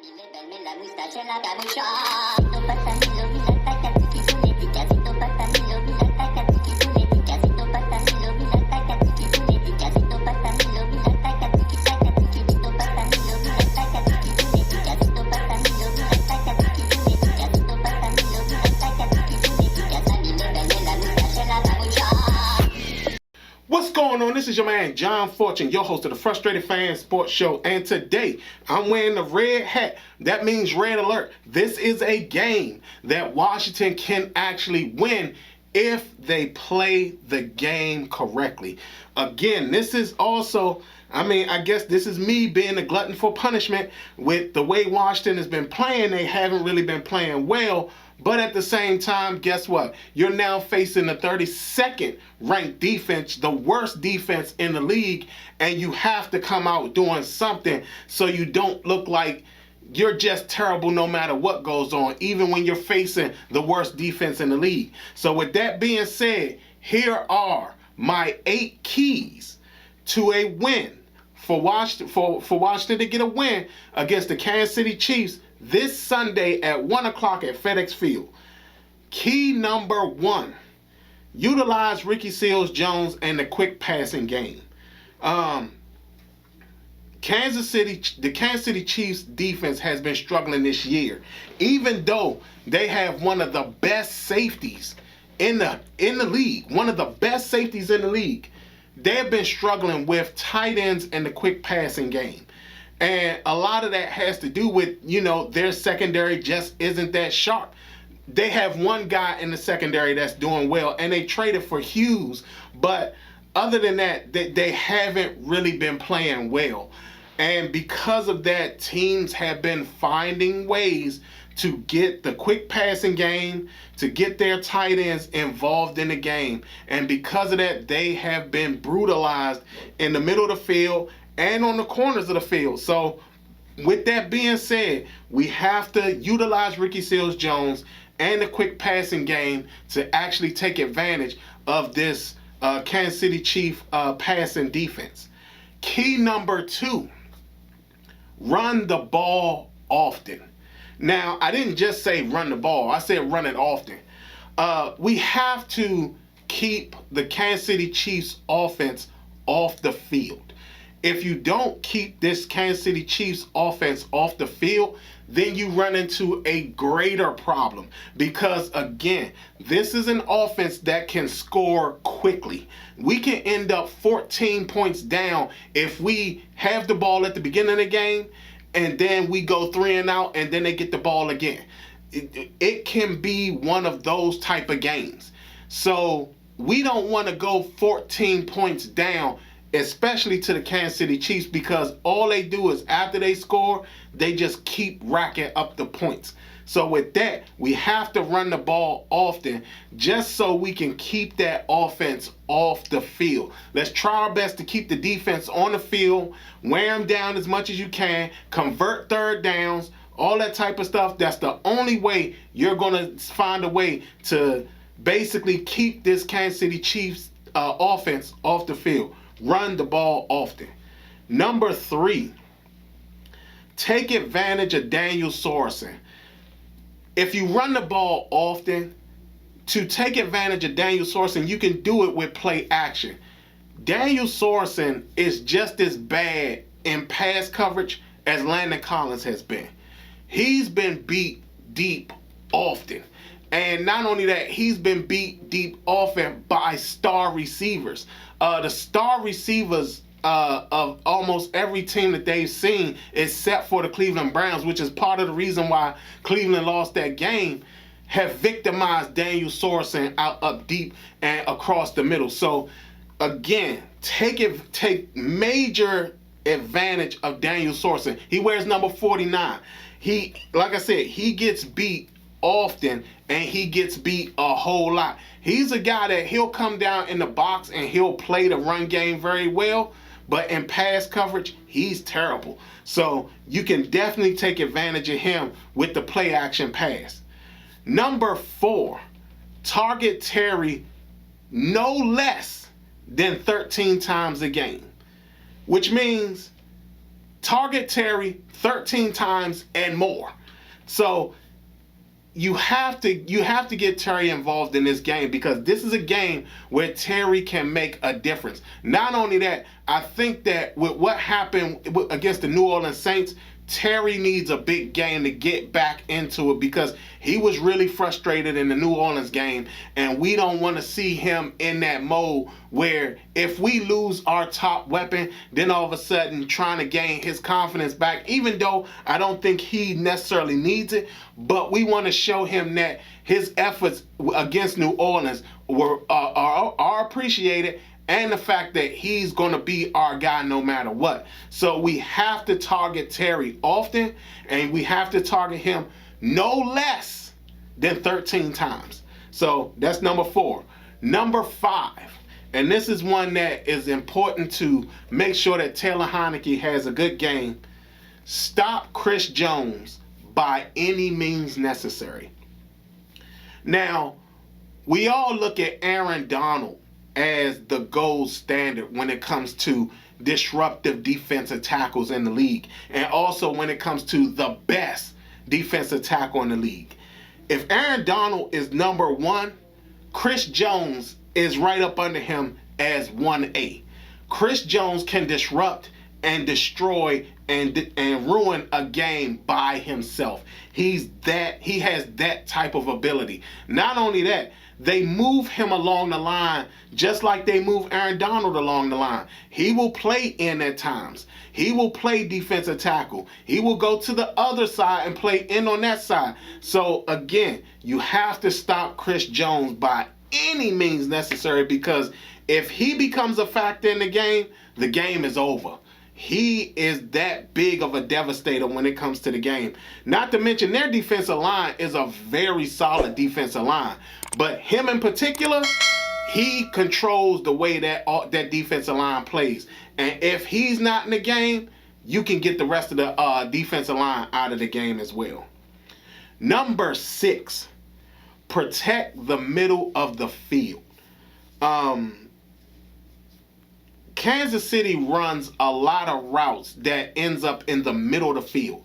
Levarme la moustache en la capucha. Siento patanilo, mira tacatiki puletica. Siento patanilo, mira tacatiki puletica. Siento patanilo, mira tacatiki puletica. Siento patanilo, mira tacatiki tacatiki. Siento patanilo, mira tacatiki puletica. Siento patanilo, mira tacatiki puletica. Siento patanilo, mira tacatiki puletica. Sani levarme la moustache en la capucha. What's going on? This is your man John Fortune, your host of the Frustrated Fan Sports Show, and today I'm wearing the red hat. That means red alert. This is a game that Washington can actually win if they play the game correctly. Again, this is also, I guess this is me being a glutton for punishment. With the way Washington has been playing, they haven't really been playing well. But at the same time, guess what? You're now facing the 32nd ranked defense, the worst defense in the league, and you have to come out doing something so you don't look like you're just terrible no matter what goes on, even when you're facing the worst defense in the league. So with that being said, here are my 8 keys to a win for Washington to get a win against the Kansas City Chiefs this Sunday at 1 o'clock at Fedexj Field. Key number 1, utilize Ricky Seals-Jones and the quick passing game. The Kansas City Chiefs defense has been struggling this year, even though they have one of the best safeties in the league, one of the best safeties in the league. They have been struggling with tight ends and the quick passing game. And a lot of that has to do with, their secondary just isn't that sharp. They have one guy in the secondary that's doing well, and they traded for Hughes. But other than that, they haven't really been playing well. And because of that, teams have been finding ways to get the quick passing game, to get their tight ends involved in the game. And because of that, they have been brutalized in the middle of the field and on the corners of the field. So with that being said, we have to utilize Ricky Seals-Jones and the quick passing game to actually take advantage of this Kansas City Chief passing defense. Key number 2, run the ball often. Now, I didn't just say run the ball. I said run it often. We have to keep the Kansas City Chiefs offense off the field. If you don't keep this Kansas City Chiefs offense off the field, then you run into a greater problem. Because again, this is an offense that can score quickly. We can end up 14 points down if we have the ball at the beginning of the game and then we go 3 and out and then they get the ball again. It can be one of those type of games. So we don't want to go 14 points down, especially to the Kansas City Chiefs, because all they do is after they score, they just keep racking up the points. So with that, we have to run the ball often just so we can keep that offense off the field. Let's try our best to keep the defense on the field, wear them down as much as you can, convert third downs, all that type of stuff. That's the only way you're going to find a way to basically keep this Kansas City Chiefs offense off the field. Run the ball often. Number 3, take advantage of Daniel Sorensen. If you run the ball often, to take advantage of Daniel Sorensen, you can do it with play action. Daniel Sorensen is just as bad in pass coverage as Landon Collins has been. He's been beat deep often. And not only that, he's been beat deep often by star receivers. The star receivers of almost every team that they've seen, except for the Cleveland Browns, which is part of the reason why Cleveland lost that game, have victimized Daniel Sorensen out up deep and across the middle. So again, take major advantage of Daniel Sorensen. He wears number 49. Like I said, he gets beat often and he gets beat a whole lot. He's a guy that he'll come down in the box and he'll play the run game very well, but in pass coverage, he's terrible. So you can definitely take advantage of him with the play action pass. Number 4, target Terry no less than 13 times a game, which means target Terry 13 times and more. So you have to get Terry involved in this game, because this is a game where Terry can make a difference. Not only that, I think that with what happened against the New Orleans Saints, Terry needs a big game to get back into it, because he was really frustrated in the New Orleans game, and we don't want to see him in that mode where if we lose our top weapon, then all of a sudden trying to gain his confidence back, even though I don't think he necessarily needs it, but we want to show him that his efforts against New Orleans are appreciated, and the fact that he's going to be our guy no matter what. So we have to target Terry often, and we have to target him no less than 13 times. So that's number 4. Number 5, and this is one that is important to make sure that Taylor Heinicke has a good game. Stop Chris Jones by any means necessary. Now, we all look at Aaron Donald as the gold standard when it comes to disruptive defensive tackles in the league, and also when it comes to the best defensive tackle in the league. If Aaron Donald is number 1, Chris Jones is right up under him as 1A. Chris Jones can disrupt and destroy and ruin a game by himself. He has that type of ability. Not only that, they move him along the line just like they move Aaron Donald along the line. He will play in at times. He will play defensive tackle. He will go to the other side and play in on that side. So again, you have to stop Chris Jones by any means necessary, because if he becomes a factor in the game is over. He is that big of a devastator when it comes to the game. Not to mention their defensive line is a very solid defensive line. But him in particular, he controls the way that defensive line plays. And if he's not in the game, you can get the rest of the defensive line out of the game as well. Number 6, protect the middle of the field. Kansas City runs a lot of routes that ends up in the middle of the field.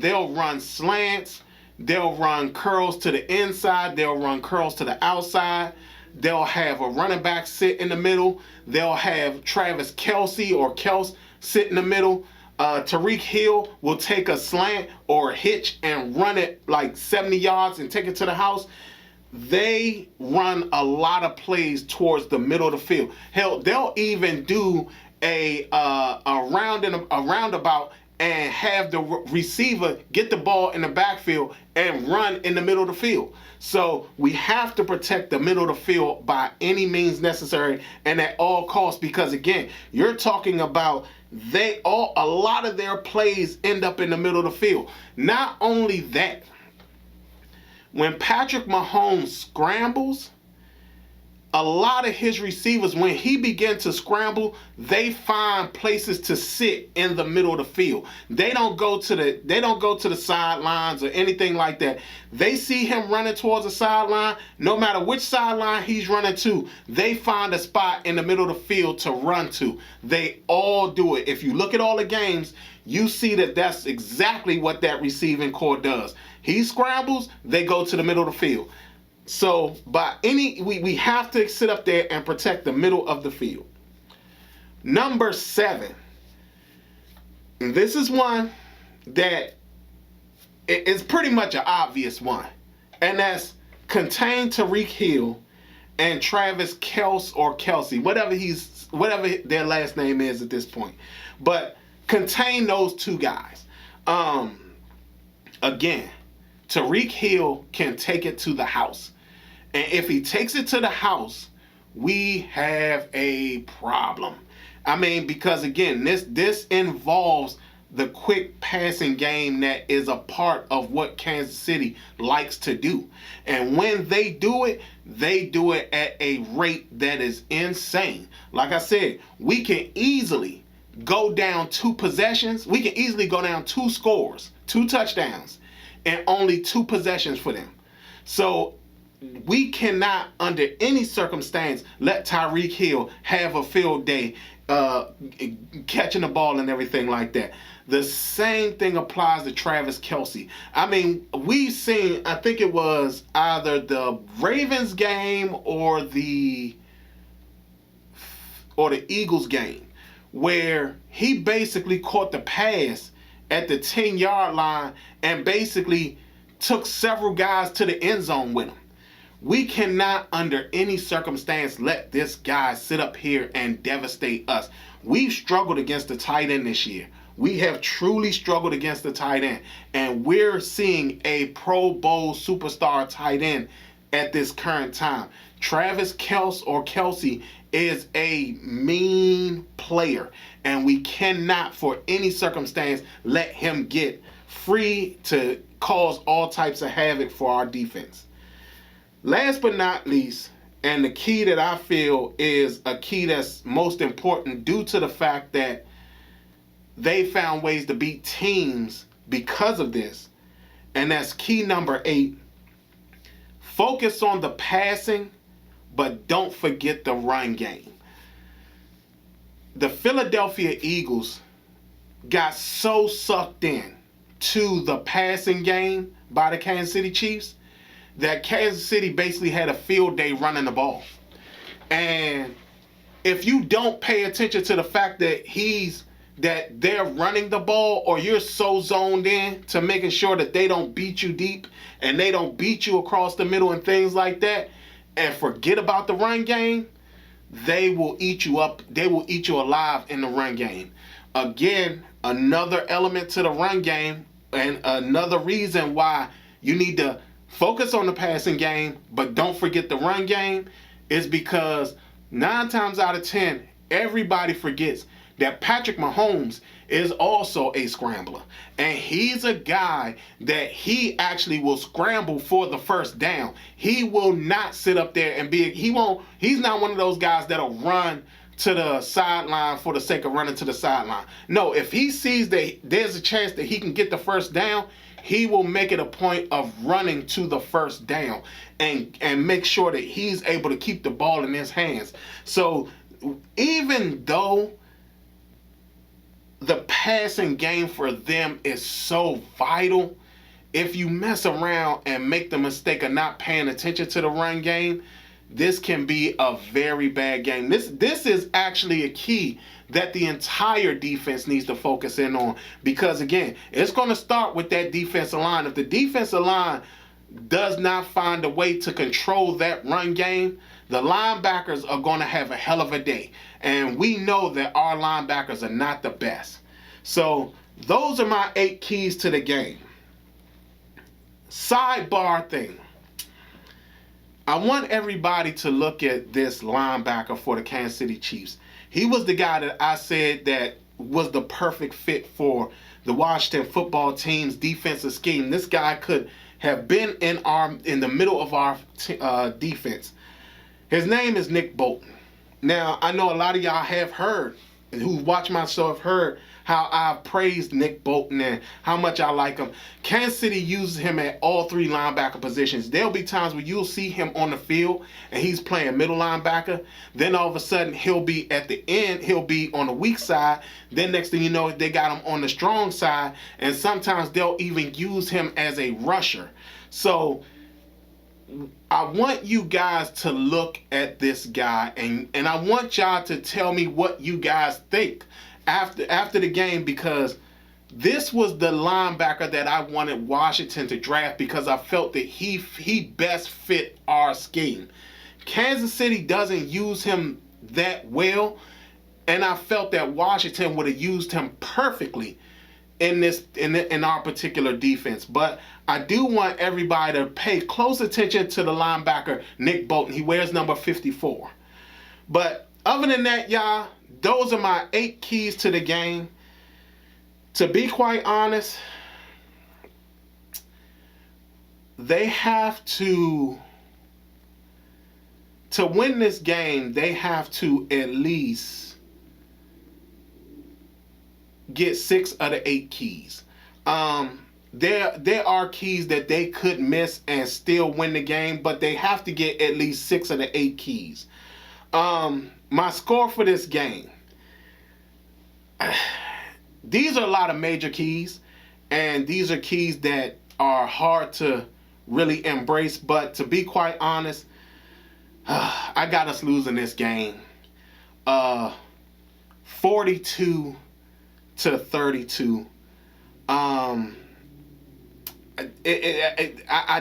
They'll run slants. They'll run curls to the inside. They'll run curls to the outside. They'll have a running back sit in the middle. They'll have Travis Kelce or Kels sit in the middle. Tyreek Hill will take a slant or a hitch and run it like 70 yards and take it to the house. They run a lot of plays towards the middle of the field. Hell, they'll even do a roundabout and have the receiver get the ball in the backfield and run in the middle of the field. So we have to protect the middle of the field by any means necessary and at all costs, because again, you're talking about a lot of their plays end up in the middle of the field. Not only that, when Patrick Mahomes scrambles, a lot of his receivers, when he begins to scramble, they find places to sit in the middle of the field. They don't go to the sidelines or anything like that. They see him running towards the sideline. No matter which sideline he's running to, they find a spot in the middle of the field to run to. They all do it. If you look at all the games, you see that that's exactly what that receiving core does. He scrambles, they go to the middle of the field. So we have to sit up there and protect the middle of the field. Number 7. And this is one that is pretty much an obvious one. And that's contain Tyreek Hill and Travis Kelce, whatever their last name is at this point. But contain those two guys. Again, Tyreek Hill can take it to the house. And if he takes it to the house, we have a problem. I mean, because again, this involves the quick passing game that is a part of what Kansas City likes to do. And when they do it at a rate that is insane. Like I said, we can easily go down 2 possessions. We can easily go down 2 scores, 2 touchdowns, and only 2 possessions for them. So we cannot, under any circumstance, let Tyreek Hill have a field day catching the ball and everything like that. The same thing applies to Travis Kelce. I mean, we've seen, I think it was either the Ravens game or the Eagles game, where he basically caught the pass at the 10-yard line and basically took several guys to the end zone with him. We cannot, under any circumstance, let this guy sit up here and devastate us. We've struggled against the tight end this year. We have truly struggled against the tight end. And we're seeing a Pro Bowl superstar tight end at this current time. Travis Kelce is a mean player. And we cannot, for any circumstance, let him get free to cause all types of havoc for our defense. Last but not least, and the key that I feel is a key that's most important due to the fact that they found ways to beat teams because of this, and that's key number 8. Focus on the passing, but don't forget the run game. The Philadelphia Eagles got so sucked in to the passing game by the Kansas City Chiefs that Kansas City basically had a field day running the ball. And if you don't pay attention to the fact that they're running the ball, or you're so zoned in to making sure that they don't beat you deep and they don't beat you across the middle and things like that, and forget about the run game, they will eat you up. They will eat you alive in the run game. Again, another element to the run game, and another reason why you need to focus on the passing game, but don't forget the run game, is because 9 times out of 10, everybody forgets that Patrick Mahomes is also a scrambler. And he's a guy that he actually will scramble for the first down. He will not sit up there and he's not one of those guys that'll run to the sideline for the sake of running to the sideline. No, if he sees that there's a chance that he can get the first down, he will make it a point of running to the first down and make sure that he's able to keep the ball in his hands. So even though the passing game for them is so vital, if you mess around and make the mistake of not paying attention to the run game, this can be a very bad game. This is actually a key that the entire defense needs to focus in on, because again, it's going to start with that defensive line. If the defensive line does not find a way to control that run game, the linebackers are going to have a hell of a day. And we know that our linebackers are not the best. So those are my 8 keys to the game. Sidebar thing. I want everybody to look at this linebacker for the Kansas City Chiefs. He was the guy that I said that was the perfect fit for the Washington football team's defensive scheme. This guy could have been in the middle of our defense. His name is Nick Bolton. Now, I know a lot of y'all have heard, who watch my show have heard how I've praised Nick Bolton and how much I like him. Kansas City uses him at all 3 linebacker positions. There'll be times where you'll see him on the field and he's playing middle linebacker. Then all of a sudden he'll be at the end, he'll be on the weak side. Then next thing you know, they got him on the strong side. And sometimes they'll even use him as a rusher. So I want you guys to look at this guy, and I want y'all to tell me what you guys think after the game, because this was the linebacker that I wanted Washington to draft, because I felt that he best fit our scheme. Kansas City doesn't use him that well, and I felt that Washington would have used him perfectly in our particular defense. But I do want everybody to pay close attention to the linebacker Nick Bolton. He wears number 54. But other than that, y'all, those are my 8 keys to the game. To be quite honest, they have to win this game, they have to at least get 6 of the 8 keys. There are keys that they could miss and still win the game, but they have to get at least 6 of the 8 keys. My score for this game these are a lot of major keys, and these are keys that are hard to really embrace. But to be quite honest, I got us losing this game 42-32. I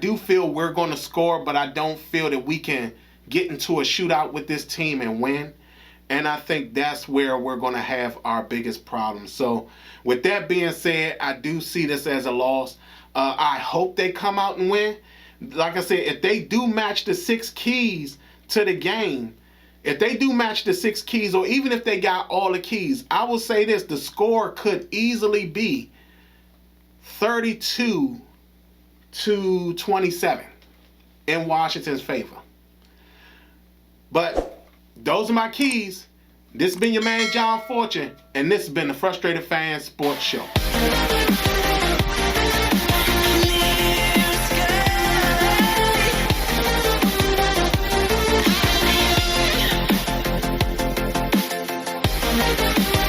do feel we're going to score, but I don't feel that we can get into a shootout with this team and win. And I think that's where we're going to have our biggest problem. So with that being said, I do see this as a loss. I hope they come out and win. Like I said, if they do match the 6 keys to the game, if they do match the 6 keys, or even if they got all the keys, I will say this: the score could easily be 32-27 in Washington's favor. But those are my keys. This has been your man John Fortune, and this has been the Frustrated Fan Sports Show. Let's go.